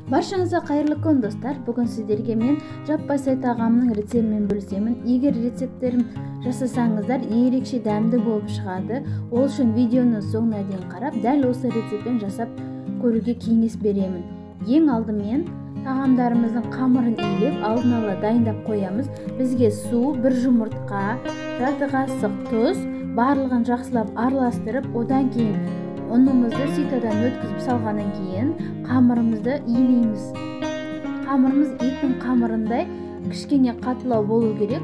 Баршаңызға қайырлы күн достар. Бүгін сіздерге мен жаппай сай тағамының рецептімен бөлісемін. Егер рецепттерім жасасаңыздар ерекше дәмді болып шығады. Ол үшін видеоны соңына дейін қарап, дәл осы рецептпен жасап көруге кеңес беремін. Ең алдымен тағамдарымыздың қамырын илеп, алдын ала дайындап қоямыз. Бізге су, бір жұмыртқа, жарты қасық тұз, барлығын жақсылап араластырып, одан кейін ұнымызды ситадан өткізіп салғаннан кейін қамырымызды илейміз. Қамырымыз еттің қамырындай кішкене қатылау болу керек.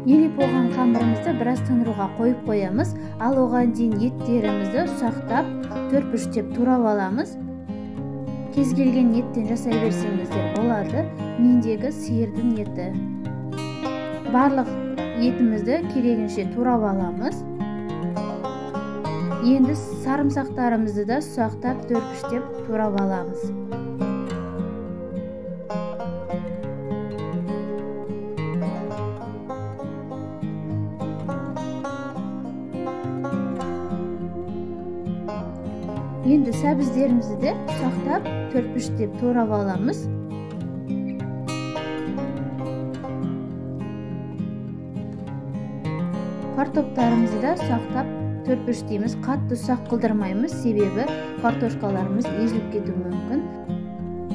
Илеп болған қамырымызды біраз тындыруға қойып қоямыз. Ал оған дейін еттерімізді ұсақтап, төрт-үштеп турап аламыз. Кез келген еттен жасай берсеңіздер болады. Мендегі сиырдың еті. Барлық етімізді керегінше турап аламыз. Енді сарымсақтарымызды да ұсақтап, төрт-үштеп турап аламыз. Енді сәбіздерімізді де ұсақтап, төрт-үштеп турап аламыз. Картоптарымызды да ұсақтап, төрт-үштейміз. Қатты ұсақ қылдырмаймыз, себебі картошкаларымыз езіліп кетуі мүмкін.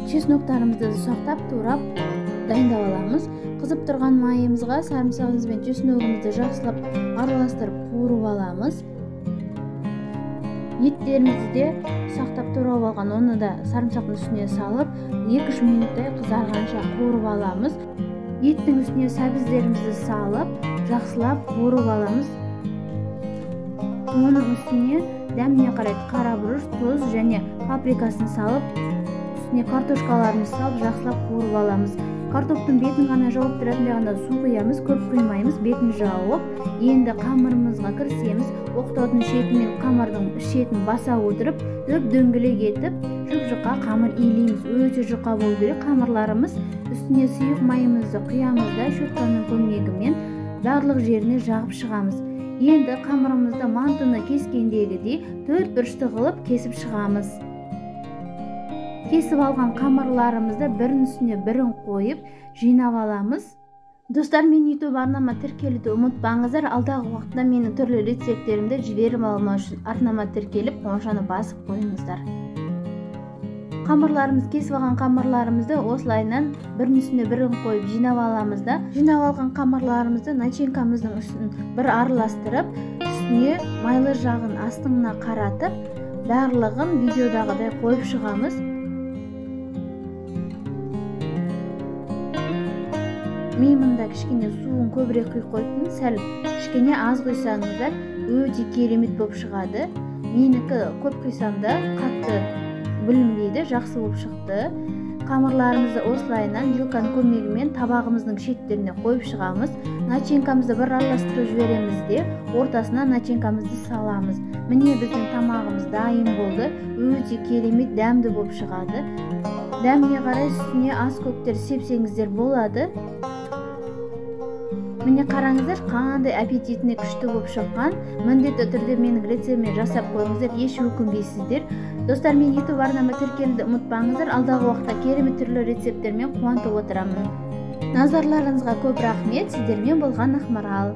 Чесноктарымызды ұсақтап, турап дайындап аламыз. Қызып тұрған майымызға сарымсағымыз бен чесногымызды жақсылап араластырып қуырып аламыз. Еттерімізді де ұсақтап турап алған, оны да сарымсақтың үстіне салып, 2-3 минуттай қызарғанша қуырып аламыз. Еттің үстіне сәбіздерімізді салып, жақсылап қуырып аламыз. Оның үстіне дәміне қарайды қара бұрыш, тұз және паприкасын салып, үстіне картошкаларымызды салып, жақсылап қуырып аламыз. Картоптың бетін ғана жауып тұратын жағында су құямыз, көп құймаймыз, бетін жауып. Енді қамырымызға кірісеміз. Оқтаудың шетімен қамырдың шетін баса отырып, дөңгелек етіп, жұқа қамыр илейміз. Өте жұқа болу керек. Қамырларымыз үстіне сұйық майымызды құямыз да щетканың көмегімен барлық жеріне жағып шығамыз. Енді қамырымызды мантыны кескендегідей төрт бұрышты қылып кесіп шығамыз. Кесіп алған қамырларымызды бірін үстіне бірін қойып жинап аламыз. Достар, мен YouTube арнама тіркелуді ұмытпаңыздар. Алдағы уақытта менің түрлі рецепттерімді жіберіп алмау үшін арнама тіркеліп, қоңшаны басып қойыңыздар. Қамырларымыз, кесіп алған қамырларымызды осылайынан бірін үстіне бірін қойып жинап аламыз да. Жинап алған қамырларымызды начинкамыздың үстін бір араластырып, үстіне майлы жағын астыңына қаратып, барлығын видеодағыдай қойып шығамыз. Мен мұнда кішкене суын көбірек құйып қойыппын, сәл кішкене аз құйсаңыздар өте керемет болып шығады. Менікі көп құйсам да қатты бүлінбейді, жақсы болып шықты. Қамырларымызды осылайынан жилканың көмегімен табағымыздың шеттеріне қойып шығамыз. Начинкамызды бір араластырып жібереміз де, ортасына начинкамызды саламыз. Міне біздің тамағымыз дайын болды. Өте керемет дәмді болып шығады. Дәміне қарай үстіне ас көктер сепсеңіздер болады. Міне қараңыздар, қандай аппетитіне күшті болып шыққан. Міндетті түрде менің рецептіммен жасап қойыңыздар, еш өкінбейсіздер. Достар, мен YouTube арнама тіркелуді ұмытпаңыздар. Алдағы уақытта керемет түрлі рецепттермен қуантып отырамын. Назарларыңызға көп рахмет. Сіздермен болған Ақмарал.